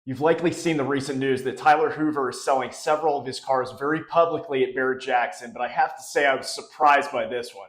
You've likely seen the recent news that Tyler Hoover is selling several of his cars very publicly at BarretT-Jackson, but I have to say I was surprised by this one.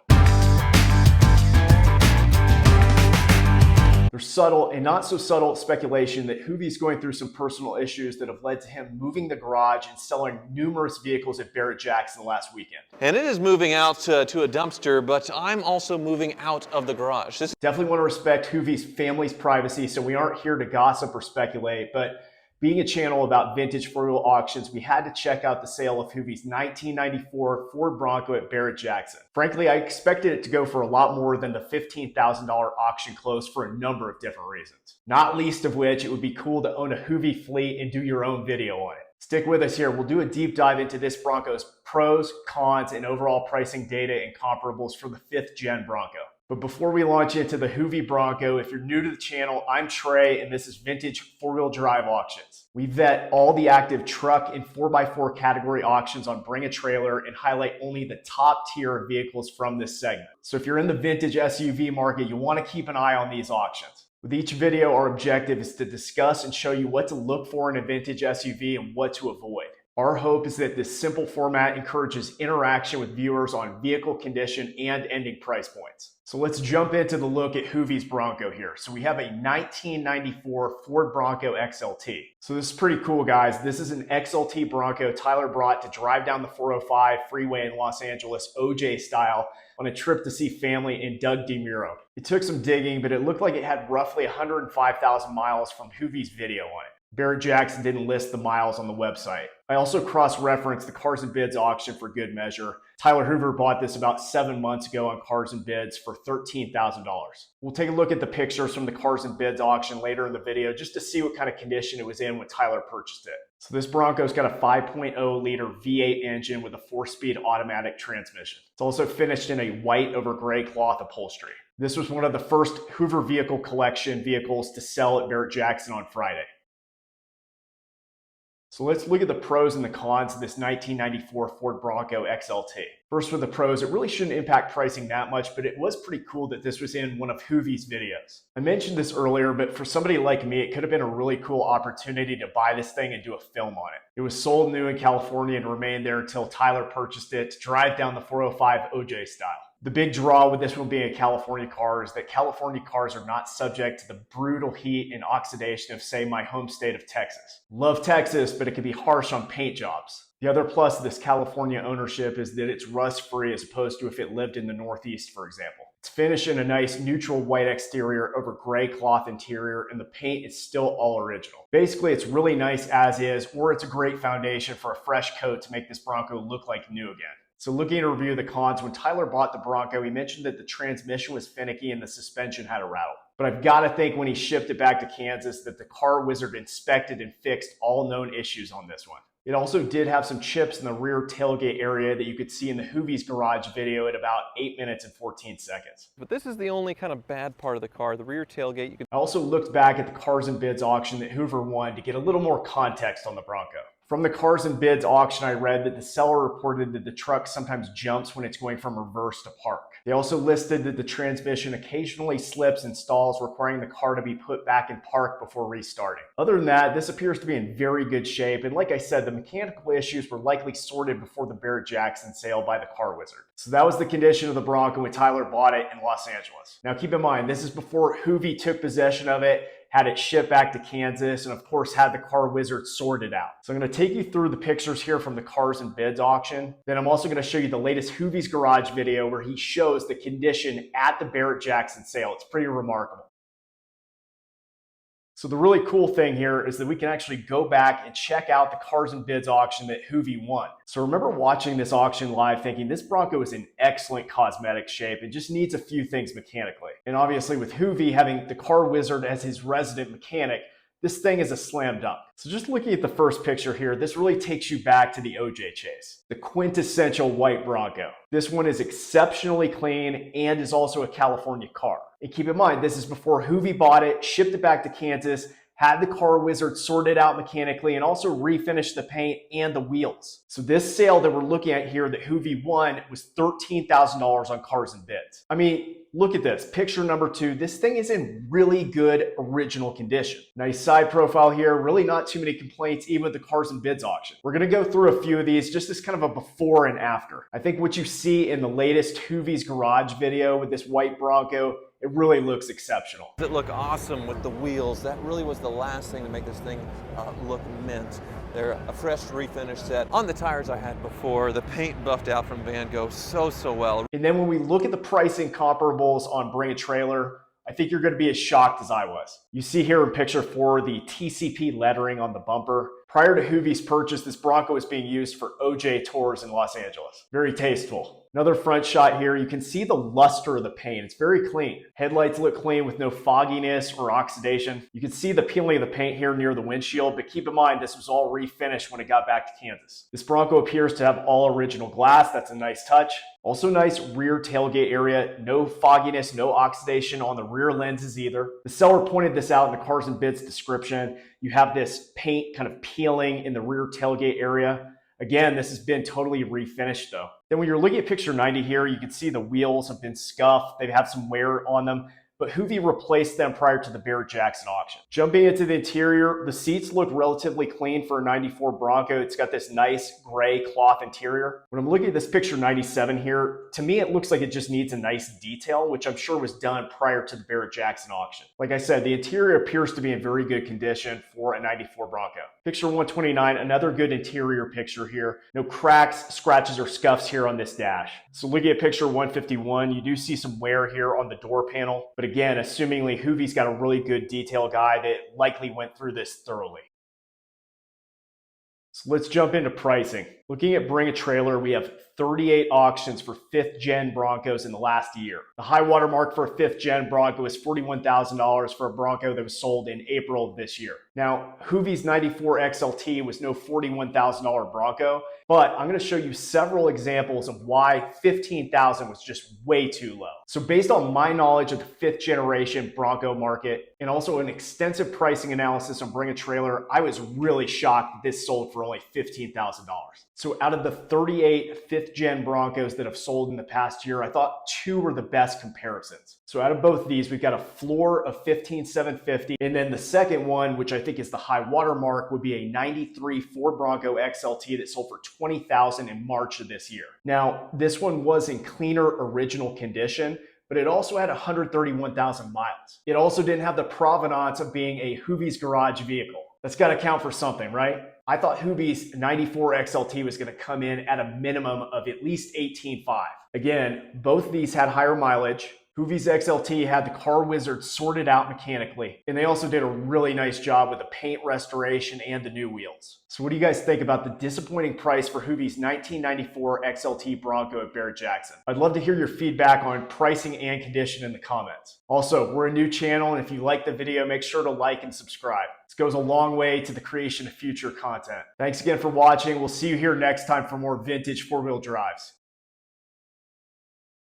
There's subtle and not so subtle speculation that Hoovies going through some personal issues that have led to him moving the garage and selling numerous vehicles at BarretT-Jackson last weekend. And it is moving out to a dumpster, but I'm also moving out of the garage. Definitely want to respect Hoovies' family's privacy, so we aren't here to gossip or speculate, but being a channel about vintage four-wheel auctions, we had to check out the sale of Hoovies' 1994 Ford Bronco at BarretT-Jackson. Frankly, I expected it to go for a lot more than the $15,000 auction close for a number of different reasons. Not least of which, it would be cool to own a Hoovie fleet and do your own video on it. Stick with us here. We'll do a deep dive into this Bronco's pros, cons, and overall pricing data and comparables for the 5th gen Bronco. But before we launch into the Hoovie Bronco, if you're new to the channel, I'm Trey, and this is Vintage Four-Wheel Drive Auctions. We vet all the active truck and 4x4 category auctions on Bring a Trailer and highlight only the top tier of vehicles from this segment. So if you're in the vintage SUV market, you want to keep an eye on these auctions. With each video, our objective is to discuss and show you what to look for in a vintage SUV and what to avoid. Our hope is that this simple format encourages interaction with viewers on vehicle condition and ending price points. So let's jump into the look at Hoovie's Bronco here. So we have a 1994 Ford Bronco XLT. So this is pretty cool, guys. This is an XLT Bronco Tyler brought to drive down the 405 freeway in Los Angeles, OJ style, on a trip to see family in Doug DeMuro. It took some digging, but it looked like it had roughly 105,000 miles from Hoovie's video on it. BarretT-Jackson didn't list the miles on the website. I also cross-referenced the Cars and Bids auction for good measure. Tyler Hoover bought this about 7 months ago on Cars and Bids for $13,000. We'll take a look at the pictures from the Cars and Bids auction later in the video just to see what kind of condition it was in when Tyler purchased it. So this Bronco's got a 5.0 liter V8 engine with a 4-speed automatic transmission. It's also finished in a white over gray cloth upholstery. This was one of the first Hoover Vehicle Collection vehicles to sell at BarretT-Jackson on Friday. So let's look at the pros and the cons of this 1994 Ford Bronco XLT. First, with the pros, it really shouldn't impact pricing that much, but it was pretty cool that this was in one of Hoovie's videos. I mentioned this earlier, but for somebody like me, it could have been a really cool opportunity to buy this thing and do a film on it. It was sold new in California and remained there until Tyler purchased it to drive down the 405 OJ style. The big draw with this one being a California car is that California cars are not subject to the brutal heat and oxidation of, say, my home state of Texas. Love Texas, but it can be harsh on paint jobs. The other plus of this California ownership is that it's rust-free as opposed to if it lived in the Northeast, for example. It's finished in a nice neutral white exterior over gray cloth interior, and the paint is still all original. Basically, it's really nice as is, or it's a great foundation for a fresh coat to make this Bronco look like new again. So looking at a review of the cons, when Tyler bought the Bronco, he mentioned that the transmission was finicky and the suspension had a rattle. But I've got to think when he shipped it back to Kansas that the car wizard inspected and fixed all known issues on this one. It also did have some chips in the rear tailgate area that you could see in the Hoovie's garage video at about 8 minutes and 14 seconds. But this is the only kind of bad part of the car, the rear tailgate. I also looked back at the Cars and Bids auction that Hoover won to get a little more context on the Bronco. From the Cars and Bids auction, I read that the seller reported that the truck sometimes jumps when it's going from reverse to park. They also listed that the transmission occasionally slips and stalls, requiring the car to be put back in park before restarting. Other than that, this appears to be in very good shape, and like I said, the mechanical issues were likely sorted before the BarretT-Jackson sale by the car wizard. So that was the condition of the Bronco when Tyler bought it in Los Angeles. Now keep in mind, this is before Hoovie took possession of it, had it shipped back to Kansas, and of course had the car wizard sorted out. So I'm going to take you through the pictures here from the Cars and Bids auction. Then I'm also going to show you the latest Hoovie's garage video where he shows the condition at the BarretT-Jackson sale. It's pretty remarkable. So the really cool thing here is that we can actually go back and check out the Cars and Bids auction that Hoovie won. So remember watching this auction live thinking this Bronco is in excellent cosmetic shape. It just needs a few things mechanically. And obviously with Hoovie having the car wizard as his resident mechanic, this thing is a slam dunk. So just looking at the first picture here, this really takes you back to the OJ chase, the quintessential white Bronco. This one is exceptionally clean and is also a California car. And keep in mind, this is before Hoovie bought it, shipped it back to Kansas, had the car wizard sorted out mechanically, and also refinished the paint and the wheels. So this sale that we're looking at here that Hoovie won was $13,000 on cars and bids. I mean, look at this. Picture number 2. This thing is in really good original condition. Nice side profile here. Really not too many complaints even with the cars and bids auction. We're going to go through a few of these just as kind of a before and after. I think what you see in the latest Hoovie's garage video with this white Bronco, it really looks exceptional. It look awesome with the wheels. That really was the last thing to make this thing look mint. They're a fresh refinish set. On the tires I had before, the paint buffed out from Van Gogh so well. And then when we look at the pricing comparables on Bring a Trailer, I think you're going to be as shocked as I was. You see here in picture 4 the TCP lettering on the bumper. Prior to Hoovie's purchase, this Bronco was being used for OJ tours in Los Angeles. Very tasteful. Another front shot here. You can see the luster of the paint. It's very clean. Headlights look clean with no fogginess or oxidation. You can see the peeling of the paint here near the windshield, but keep in mind this was all refinished when it got back to Kansas. This Bronco appears to have all original glass. That's a nice touch. Also nice rear tailgate area. No fogginess, no oxidation on the rear lenses either. The seller pointed this out in the Cars and Bids description. You have this paint kind of peeling in the rear tailgate area. Again, this has been totally refinished though. Then when you're looking at picture 90 here, you can see the wheels have been scuffed. They have some wear on them, but Hoovie replaced them prior to the BarretT-Jackson auction. Jumping into the interior, the seats look relatively clean for a 94 Bronco. It's got this nice gray cloth interior. When I'm looking at this picture 97 here, to me it looks like it just needs a nice detail, which I'm sure was done prior to the BarretT-Jackson auction. Like I said, the interior appears to be in very good condition for a 94 Bronco. Picture 129, another good interior picture here. No cracks, scratches, or scuffs here on this dash. So looking at picture 151, you do see some wear here on the door panel. But again, assumingly Hoovie's got a really good detail guy that likely went through this thoroughly. So let's jump into pricing. Looking at Bring a Trailer, we have 38 auctions for 5th gen Broncos in the last year. The high water mark for a 5th gen Bronco is $41,000 for a Bronco that was sold in April of this year. Now, Hoovie's 94 XLT was no $41,000 Bronco, but I'm going to show you several examples of why $15,000 was just way too low. So based on my knowledge of the 5th generation Bronco market and also an extensive pricing analysis on Bring a Trailer, I was really shocked that this sold for only $15,000. So out of the 38 5th gen Broncos that have sold in the past year, I thought 2 were the best comparisons. So out of both of these, we've got a floor of $15,750. And then the second one, which I think is the high water mark, would be a 93 Ford Bronco XLT that sold for $20,000 in March of this year. Now, this one was in cleaner original condition, but it also had 131,000 miles. It also didn't have the provenance of being a Hoovie's garage vehicle. That's got to count for something, right? I thought Hoovie's 94 XLT was going to come in at a minimum of at least 18.5. Again, both of these had higher mileage. Hoovie's XLT had the car wizard sorted out mechanically, and they also did a really nice job with the paint restoration and the new wheels. So what do you guys think about the disappointing price for Hoovie's 1994 XLT Bronco at BarretT-Jackson? I'd love to hear your feedback on pricing and condition in the comments. Also, we're a new channel, and if you like the video, make sure to like and subscribe. This goes a long way to the creation of future content. Thanks again for watching. We'll see you here next time for more vintage four-wheel drives.